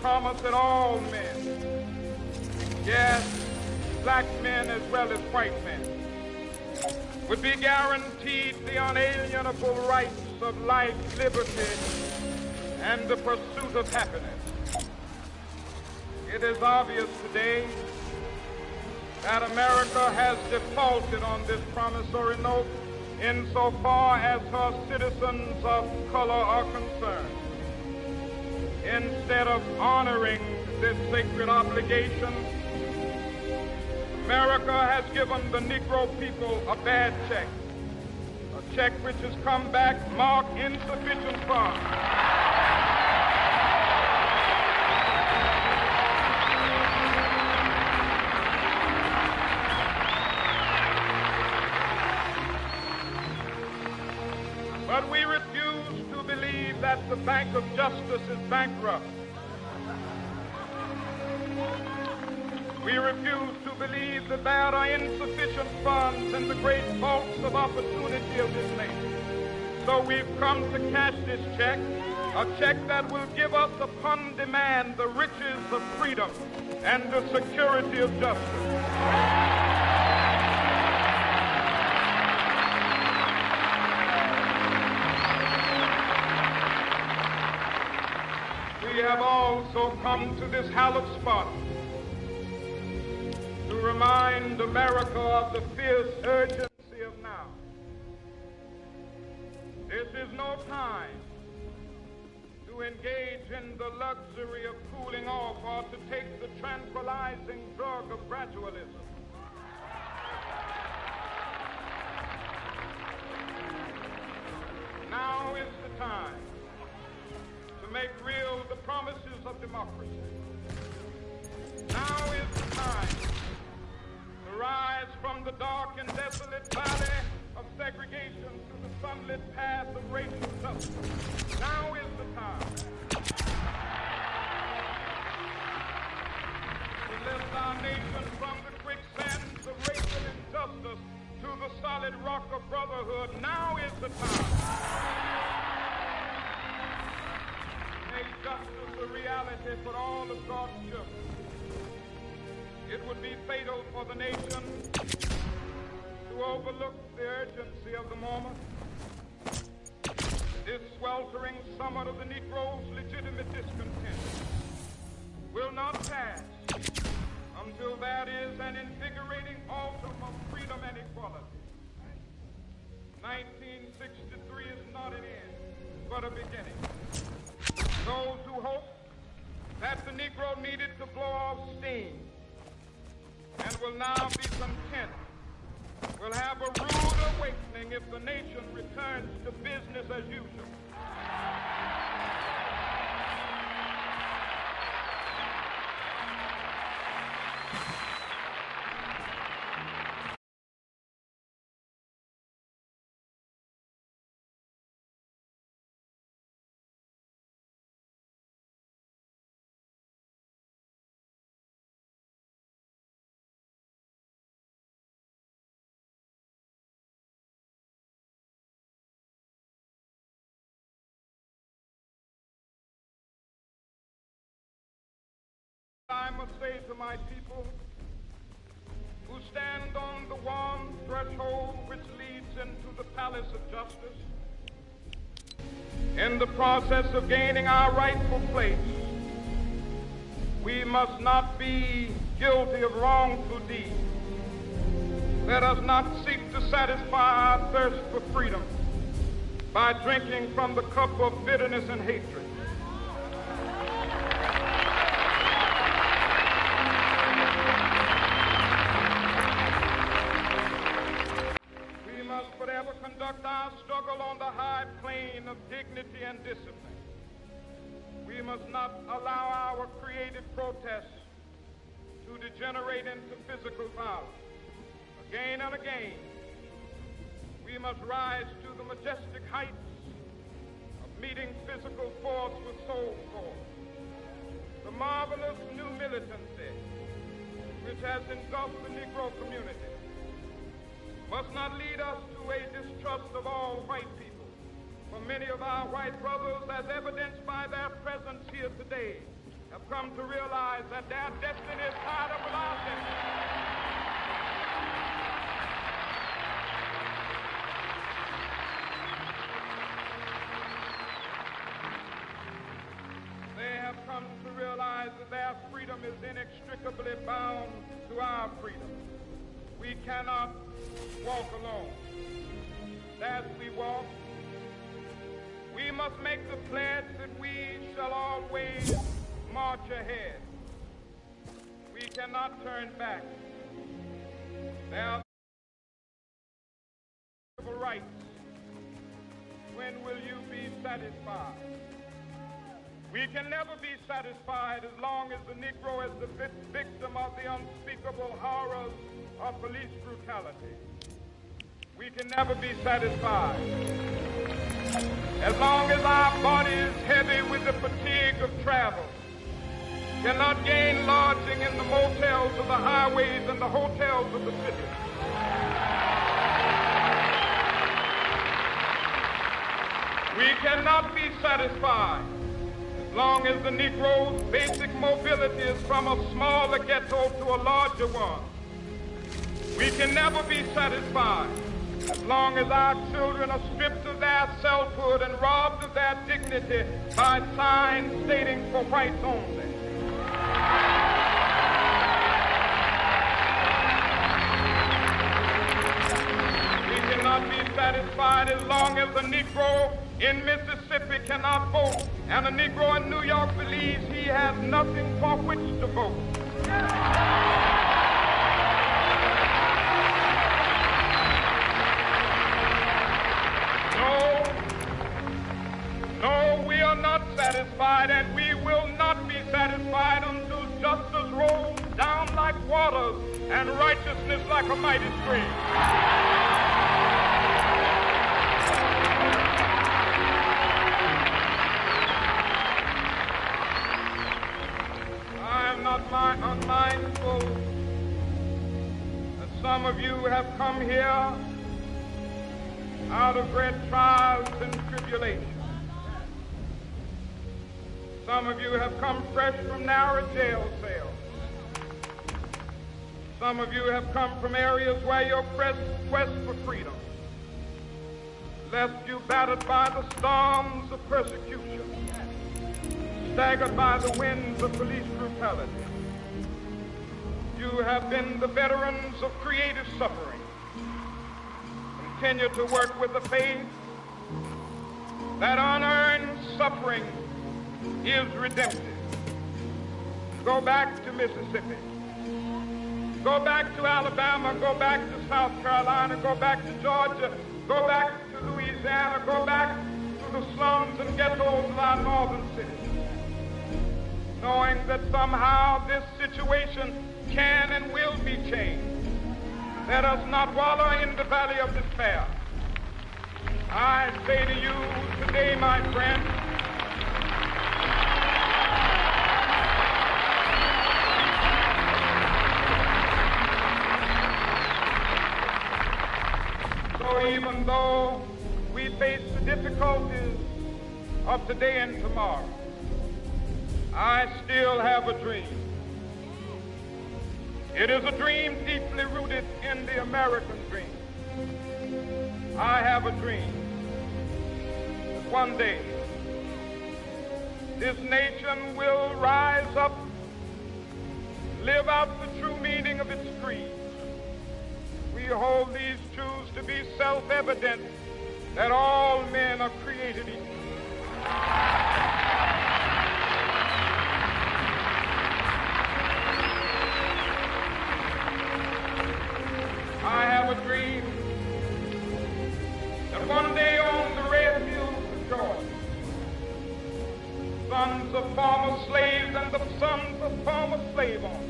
promise that all men, yes, black men as well as white men, would be guaranteed the unalienable rights of life, liberty, and the pursuit of happiness. It is obvious today that America has defaulted on this promissory note insofar as her citizens of color are concerned. Instead of honoring this sacred obligation, America has given the Negro people a bad check, a check which has come back marked insufficient funds. But we refuse to believe that the Bank of Justice is bankrupt. We refuse to believe that there are insufficient funds in the great vaults of opportunity of this nation. So we've come to cash this check, a check that will give us upon demand the riches of freedom and the security of justice. We have also come to this hallowed spot to remind America of the fierce urgency of now. This is no time to engage in the luxury of cooling off or to take the tranquilizing drug of gradualism. Now is the time to make real the promises of democracy. Now is the time to rise from the dark and desolate valley of segregation to the sunlit path of racial justice. Now is the time to lift our nation from the quicksands of racial injustice to the solid rock of brotherhood. Now is the time make justice a reality for all of God's children. It would be fatal for the nation to overlook the urgency of the moment. This sweltering summit of the Negro's legitimate discontent will not pass until there is an invigorating autumn of freedom and equality. 1963 is not an end, but a beginning. Those who hope that the Negro needed to blow off steam and will now be content will have a rude awakening if the nation returns to business as usual. I must say to my people who stand on the warm threshold which leads into the palace of justice, in the process of gaining our rightful place, we must not be guilty of wrongful deeds. Let us not seek to satisfy our thirst for freedom by drinking from the cup of bitterness and hatred. Conduct our struggle on the high plane of dignity and discipline. We must not allow our creative protests to degenerate into physical violence. Again and again, we must rise to the majestic heights of meeting physical force with soul force. The marvelous new militancy which has engulfed the Negro community must not lead us to a distrust of all white people. For many of our white brothers, as evidenced by their presence here today, have come to realize that their destiny is tied up with our destiny. They have come to realize that their freedom is inextricably bound to our freedom. We cannot walk alone. As we walk, we must make the pledge that we shall always march ahead. We cannot turn back. There are rights. When will you be satisfied? We can never be satisfied as long as the Negro is the victim of the unspeakable horrors of police brutality. We can never be satisfied. As long as our body is heavy with the fatigue of travel, cannot gain lodging in the motels of the highways and the hotels of the city. We cannot be satisfied as long as the Negro's basic mobility is from a smaller ghetto to a larger one. We can never be satisfied as long as our children are stripped of their selfhood and robbed of their dignity by signs stating for whites only. We cannot be satisfied as long as the Negro in Mississippi cannot vote and a Negro in New York believes he has nothing for which to vote. No, we are not satisfied, and we will not be satisfied until justice rolls down like waters and righteousness like a mighty stream. I am not unmindful that some of you have come here out of great trials and tribulations. Some of you have come fresh from narrow jail cells. Some of you have come from areas where your quest for freedom left you battered by the storms of persecution, staggered by the winds of police brutality. You have been the veterans of creative suffering. Continue to work with the faith that unearned suffering is redemptive. Go back to Mississippi. Go back to Alabama. Go back to South Carolina. Go back to Georgia. Go back to Louisiana. Go back to the slums and ghettos of our northern cities, knowing that somehow this situation can and will be changed. Let us not wallow in the valley of despair. I say to you today, my friend, so even though we face the difficulties of today and tomorrow, I still have a dream. It is a dream deeply rooted in the American dream. I have a dream that one day this nation will rise up, live out the true meaning of its creed. We hold these truths to be self-evident, that all men are created equal. I have a dream that one day on the red hills of Georgia, sons of former slaves and the sons of former slave owners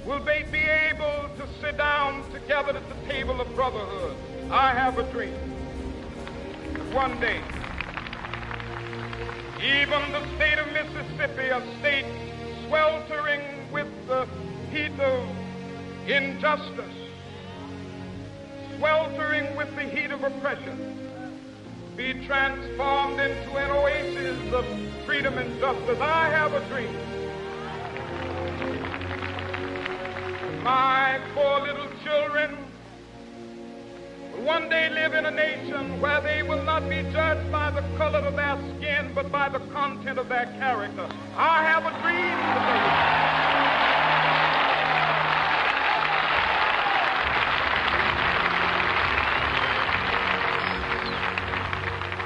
will they be able to sit down together at the table of brotherhood. I have a dream that one day, even the state of Mississippi, a state sweltering with the heat of injustice, sweltering with the heat of oppression, be transformed into an oasis of freedom and justice. I have a dream My poor little children will one day live in a nation where they will not be judged by the color of their skin, but by the content of their character. I have a dream today.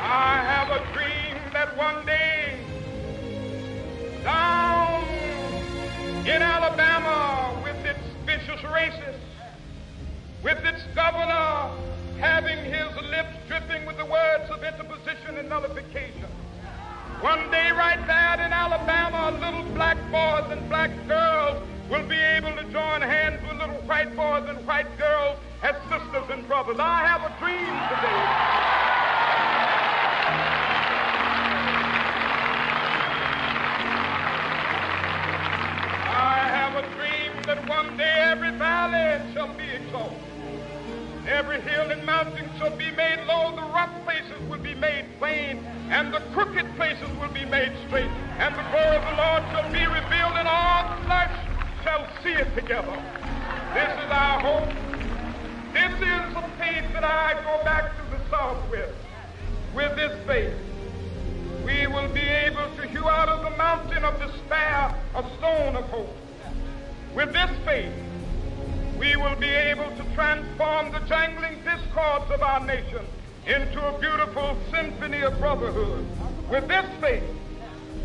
I have a dream that one day down in Alabama, with its vicious racists, with its governor having his lips dripping with the words of interposition and nullification, one day right there in Alabama, little black boys and black girls will be able to join hands with little white boys and white girls as sisters and brothers. I have a dream today. That one day every valley shall be exalted, every hill and mountain shall be made low, the rough places will be made plain, and the crooked places will be made straight, and the glory of the Lord shall be revealed, and all flesh shall see it together. This is our hope. This is the faith that I go back to the South with. With this faith, we will be able to hew out of the mountain of despair a stone of hope. With this faith, we will be able to transform the jangling discords of our nation into a beautiful symphony of brotherhood. With this faith,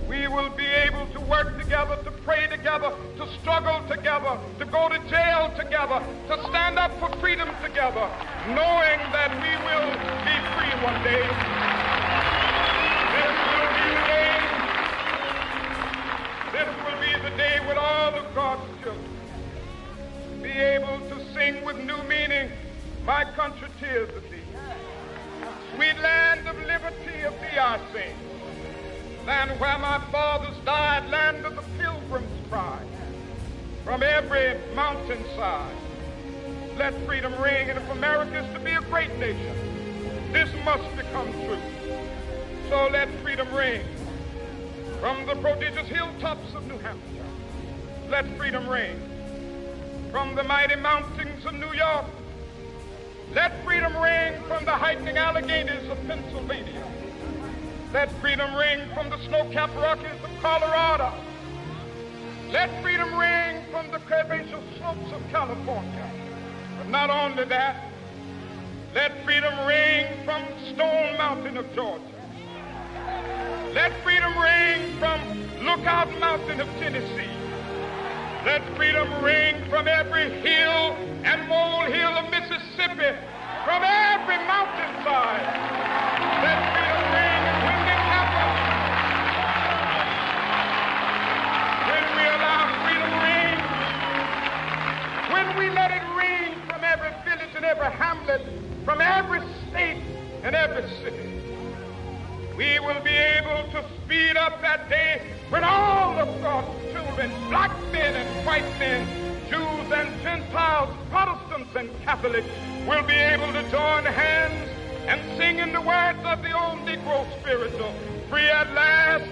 we will be able to work together, to pray together, to struggle together, to go to jail together, to stand up for freedom together, knowing that we will be free one day. This will be the day when all of God's children be able to sing with new meaning, my country, tears of thee. Sweet land of liberty, of thee I sing. Land where my fathers died, land of the pilgrim's pride. From every mountainside, let freedom ring. And if America is to be a great nation, this must become true. So let freedom ring. From the prodigious hilltops of New Hampshire, let freedom ring. From the mighty mountains of New York, let freedom ring. From the heightening Alleghenies of Pennsylvania, let freedom ring. From the snow-capped Rockies of Colorado, let freedom ring. From the curvaceous slopes of California. But not only that, let freedom ring from Stone Mountain of Georgia. Let freedom ring from Lookout Mountain of Tennessee. Let freedom ring from every hill and molehill of Mississippi, from every mountainside. Let freedom ring, and when it happens, when we allow freedom ring, when we let it ring from every village and every hamlet, from every state and every city, we will be able to speed up that day when all of God's children, black men and white men, Jews and Gentiles, Protestants and Catholics, will be able to join hands and sing in the words of the old Negro spiritual, free at last,